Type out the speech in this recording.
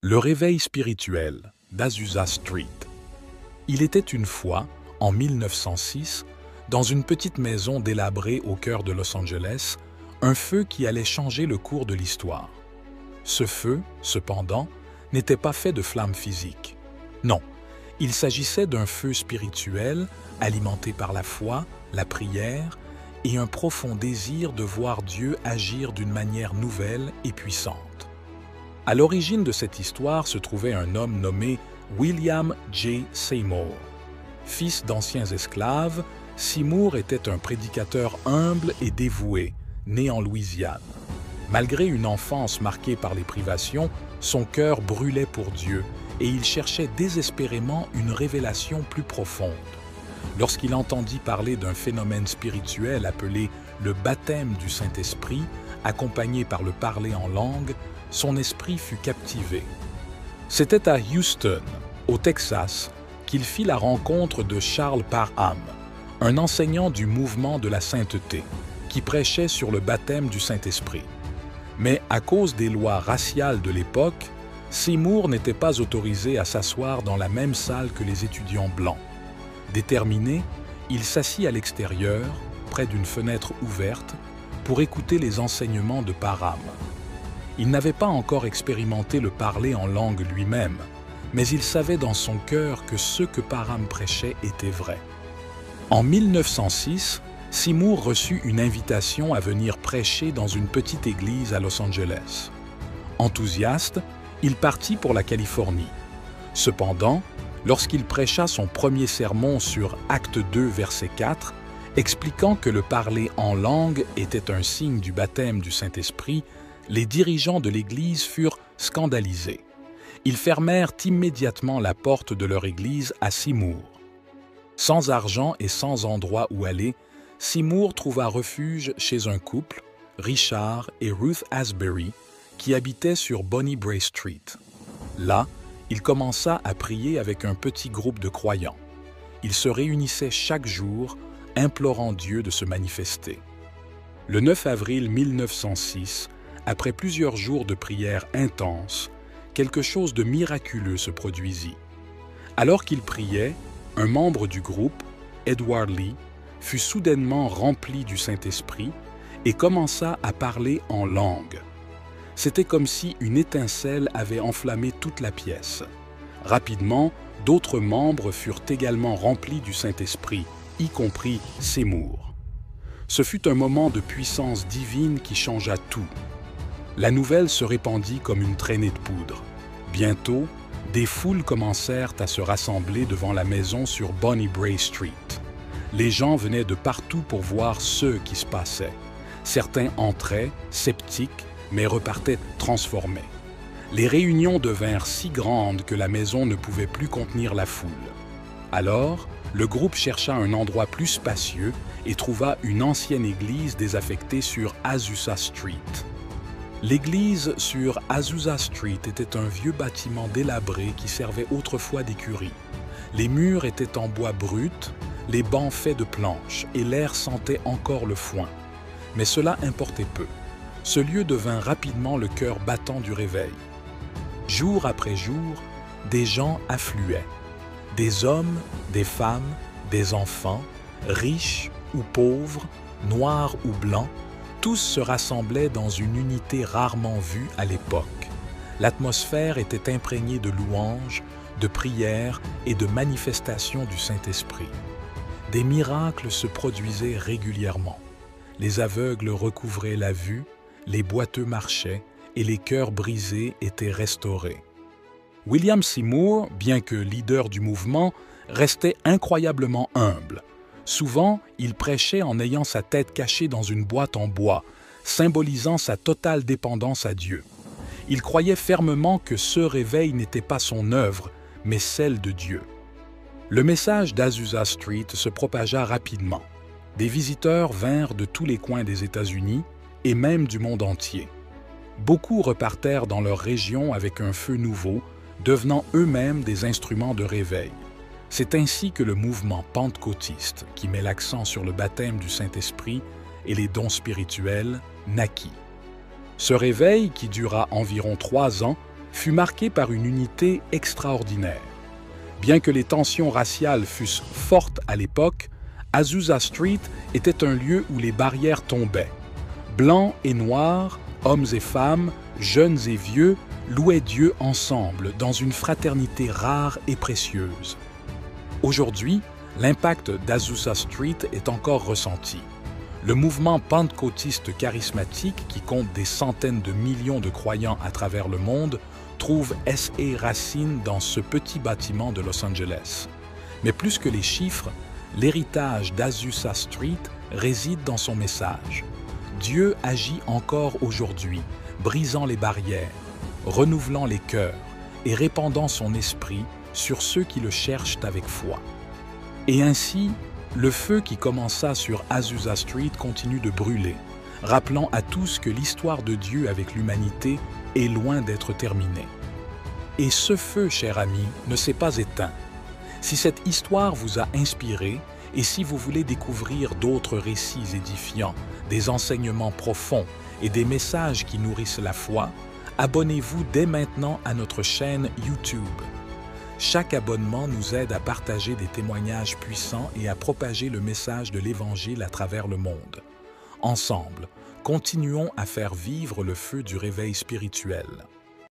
Le réveil spirituel d'Azusa Street. Il était une fois, en 1906, dans une petite maison délabrée au cœur de Los Angeles, un feu qui allait changer le cours de l'histoire. Ce feu, cependant, n'était pas fait de flammes physiques. Non, il s'agissait d'un feu spirituel alimenté par la foi, la prière et un profond désir de voir Dieu agir d'une manière nouvelle et puissante. À l'origine de cette histoire se trouvait un homme nommé William J. Seymour. Fils d'anciens esclaves, Seymour était un prédicateur humble et dévoué, né en Louisiane. Malgré une enfance marquée par les privations, son cœur brûlait pour Dieu et il cherchait désespérément une révélation plus profonde. Lorsqu'il entendit parler d'un phénomène spirituel appelé le baptême du Saint-Esprit, accompagné par le parler en langue, son esprit fut captivé. C'était à Houston, au Texas, qu'il fit la rencontre de Charles Parham, un enseignant du mouvement de la sainteté, qui prêchait sur le baptême du Saint-Esprit. Mais à cause des lois raciales de l'époque, Seymour n'était pas autorisé à s'asseoir dans la même salle que les étudiants blancs. Déterminé, il s'assit à l'extérieur, près d'une fenêtre ouverte, pour écouter les enseignements de Parham. Il n'avait pas encore expérimenté le parler en langue lui-même, mais il savait dans son cœur que ce que Parham prêchait était vrai. En 1906, Seymour reçut une invitation à venir prêcher dans une petite église à Los Angeles. Enthousiaste, il partit pour la Californie. Cependant, lorsqu'il prêcha son premier sermon sur Acte 2, verset 4, expliquant que le parler en langue était un signe du baptême du Saint-Esprit, les dirigeants de l'Église furent scandalisés. Ils fermèrent immédiatement la porte de leur Église à Seymour. Sans argent et sans endroit où aller, Seymour trouva refuge chez un couple, Richard et Ruth Asbury, qui habitaient sur Bonnie Brae Street. Là, il commença à prier avec un petit groupe de croyants. Ils se réunissaient chaque jour, implorant Dieu de se manifester. Le 9 avril 1906, après plusieurs jours de prière intense, quelque chose de miraculeux se produisit. Alors qu'il priait, un membre du groupe, Edward Lee, fut soudainement rempli du Saint-Esprit et commença à parler en langue. C'était comme si une étincelle avait enflammé toute la pièce. Rapidement, d'autres membres furent également remplis du Saint-Esprit, y compris Seymour. Ce fut un moment de puissance divine qui changea tout. La nouvelle se répandit comme une traînée de poudre. Bientôt, des foules commencèrent à se rassembler devant la maison sur Bonnie Brae Street. Les gens venaient de partout pour voir ce qui se passait. Certains entraient, sceptiques, mais repartaient transformés. Les réunions devinrent si grandes que la maison ne pouvait plus contenir la foule. Alors, le groupe chercha un endroit plus spacieux et trouva une ancienne église désaffectée sur Azusa Street. L'église sur Azusa Street était un vieux bâtiment délabré qui servait autrefois d'écurie. Les murs étaient en bois brut, les bancs faits de planches et l'air sentait encore le foin. Mais cela importait peu. Ce lieu devint rapidement le cœur battant du réveil. Jour après jour, des gens affluaient. Des hommes, des femmes, des enfants, riches ou pauvres, noirs ou blancs, tous se rassemblaient dans une unité rarement vue à l'époque. L'atmosphère était imprégnée de louanges, de prières et de manifestations du Saint-Esprit. Des miracles se produisaient régulièrement. Les aveugles recouvraient la vue, les boiteux marchaient et les cœurs brisés étaient restaurés. William Seymour, bien que leader du mouvement, restait incroyablement humble. Souvent, il prêchait en ayant sa tête cachée dans une boîte en bois, symbolisant sa totale dépendance à Dieu. Il croyait fermement que ce réveil n'était pas son œuvre, mais celle de Dieu. Le message d'Azusa Street se propagea rapidement. Des visiteurs vinrent de tous les coins des États-Unis et même du monde entier. Beaucoup repartèrent dans leur région avec un feu nouveau, devenant eux-mêmes des instruments de réveil. C'est ainsi que le mouvement pentecôtiste, qui met l'accent sur le baptême du Saint-Esprit et les dons spirituels, naquit. Ce réveil, qui dura environ 3 ans, fut marqué par une unité extraordinaire. Bien que les tensions raciales fussent fortes à l'époque, Azusa Street était un lieu où les barrières tombaient. Blancs et noirs, hommes et femmes, jeunes et vieux, louaient Dieu ensemble dans une fraternité rare et précieuse. Aujourd'hui, l'impact d'Azusa Street est encore ressenti. Le mouvement pentecôtiste charismatique, qui compte des centaines de millions de croyants à travers le monde, trouve ses racines dans ce petit bâtiment de Los Angeles. Mais plus que les chiffres, l'héritage d'Azusa Street réside dans son message. Dieu agit encore aujourd'hui, brisant les barrières, renouvelant les cœurs et répandant son esprit sur ceux qui le cherchent avec foi. Et ainsi, le feu qui commença sur Azusa Street continue de brûler, rappelant à tous que l'histoire de Dieu avec l'humanité est loin d'être terminée. Et ce feu, cher ami, ne s'est pas éteint. Si cette histoire vous a inspiré et si vous voulez découvrir d'autres récits édifiants, des enseignements profonds et des messages qui nourrissent la foi, abonnez-vous dès maintenant à notre chaîne YouTube. Chaque abonnement nous aide à partager des témoignages puissants et à propager le message de l'Évangile à travers le monde. Ensemble, continuons à faire vivre le feu du réveil spirituel.